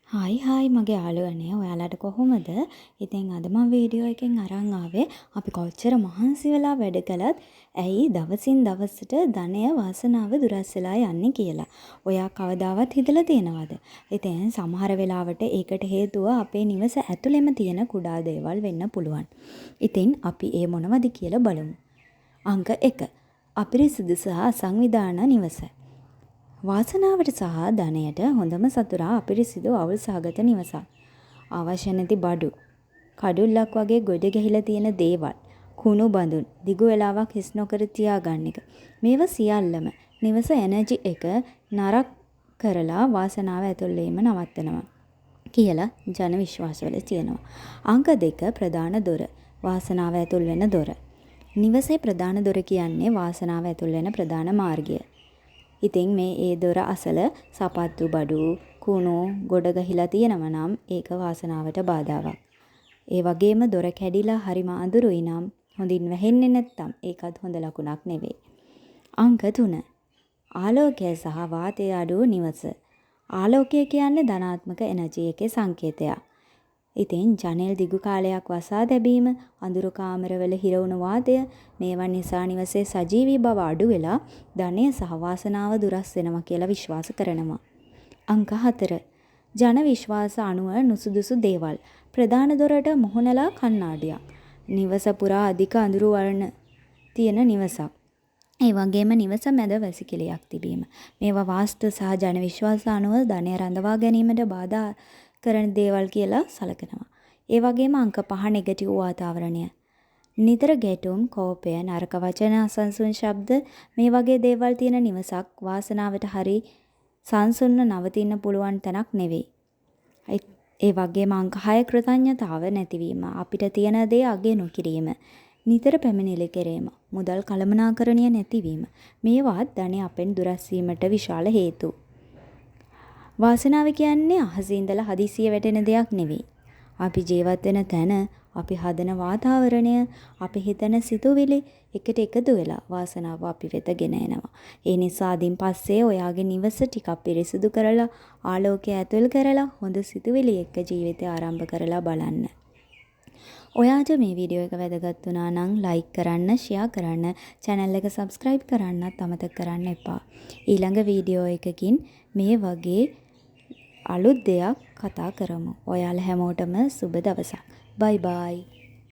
Hi මගේ යාළුවනේ ඔයාලට කොහොමද? ඉතින් අද මම වීඩියෝ එකෙන් අරන් ආවේ අපි කොච්චර මහන්සි වෙලා වැඩ කළත් ඇයි දවසින් දවසට ධනය වාසනාව දුරස් වෙලා යන්නේ කියලා. ඔයා කවදාවත් හිතලා තියෙනවද? ඉතින් සමහර වෙලාවට ඒකට හේතුව අපේ නිවස ඇතුළෙම තියෙන කුඩා දේවල් වෙන්න පුළුවන්. ඉතින් අපි ඒ මොනවද කියලා බලමු. අංක 1. අපිරිසිදු සහ අසංවිධාන නිවස. වාසනාවට සහ ධනයට හොඳම සතුරා අපිරිසිදු අවුල් සහගත නිවසක්. අවශ්‍ය නැති බඩු, කඩුල්ලක් වගේ ගොඩ ගැහිලා තියෙන දේවල්, කුණු බඳුන්, දිගු වෙලාවක් හිස් නොකර තියාගන්න එක. මේවා සියල්ලම නිවස එනර්ජි එක නරක කරලා වාසනාව ඇතුල් වීම නවත්තනවා කියලා ජන විශ්වාසවල තියෙනවා. අංක 2 ප්‍රධාන දොර. වාසනාව ඇතුල් වෙන දොර. නිවසේ ප්‍රධාන දොර කියන්නේ වාසනාව ඇතුල් වෙන ප්‍රධාන මාර්ගය. ඉතින් මේ ඒ දොර අසල සපත්තු බඩු කුණු ගොඩ ගහිලා තියෙනවා නම් ඒක වාසනාවට බාධාවක්. ඒ වගේම දොර කැඩිලා හරිම අඳුරුයි නම් හොඳින් වැහෙන්නේ නැත්තම් ඒකත් හොඳ ලකුණක් නෙවෙයි. අංක 3. ආලෝකය සහ වාතය අඩු නිවස. ආලෝකය කියන්නේ ධනාත්මක එනර්ජි එකේ සංකේතයක්. ඉතින් ජනෙල් දිගු කාලයක් වසා තැබීම, අඳුරු කාමරවල හිරවුණු වාතය මේවා නිසා නිවසේ සජීවී බව අඩු වෙලා ධනය සහ වාසනාව දුරස් වෙනවා කියලා විශ්වාස කරනවා. අංක 4. ජන විශ්වාස අනුව නුසුදුසු දේවල්. ප්‍රධාන දොරට මුහුණලා කණ්ණාඩියක්. නිවස පුරා අධික අඳුරු වර්ණ තියෙන නිවසක්. ඒ වගේම නිවස මැද වැසිකිළියක් තිබීම. මේවා වාස්තු සහ ජන විශ්වාස අනුව ධනය රඳවා ගැනීමට බාධා කරන දේවල් කියලා සලකනවා. ඒ වගේම අංක 5 නෙගටිව් වාතාවරණය. නිතර ගැටුම්, කෝපය, නරක වචන, අසන්සුන් ශබ්ද මේ වගේ දේවල් තියෙන නිවසක් වාසනාවට හරි සංසුන්ව නවතින්න පුළුවන් තැනක් නෙවෙයි. ඒ වගේම අංක 6 කෘතඥතාව නැතිවීම. අපිට තියෙන දේ අගය නොකිරීම. නිතර පැමිණිලි කිරීම. මුදල් කළමනාකරණය නැතිවීම. මේවාත් ධනය අපෙන් දුරස් වීමට විශාල හේතු. වාසනාව කියන්නේ අහසේ ඉඳලා හදිසියෙ වැටෙන දෙයක් නෙවෙයි. අපි ජීවත් වෙන තැන, අපි හදන වාතාවරණය, අපි හිතන සිතුවිලි එකට එකතු වෙලා වාසනාව අපි වෙත ගෙන එනවා. ඒ නිසා අදින් පස්සේ ඔයාගේ නිවස ටිකක් පිරිසිදු කරලා, ආලෝකය ඇතුල් කරලා, හොඳ සිතුවිලි එක්ක ජීවිතය ආරම්භ කරලා බලන්න. ඔයාට මේ වීඩියෝ එක වැදගත් වුණා නම් ලයික් කරන්න, ෂෙයා කරන්න, channel එක subscribe කරන්නත් අමතක කරන්න එපා. ඊළඟ වීඩියෝ එකකින් මේ වගේ අලුත් දෙයක් කතා කරමු. ඔයාලා හැමෝටම සුබ දවසක්. bye bye.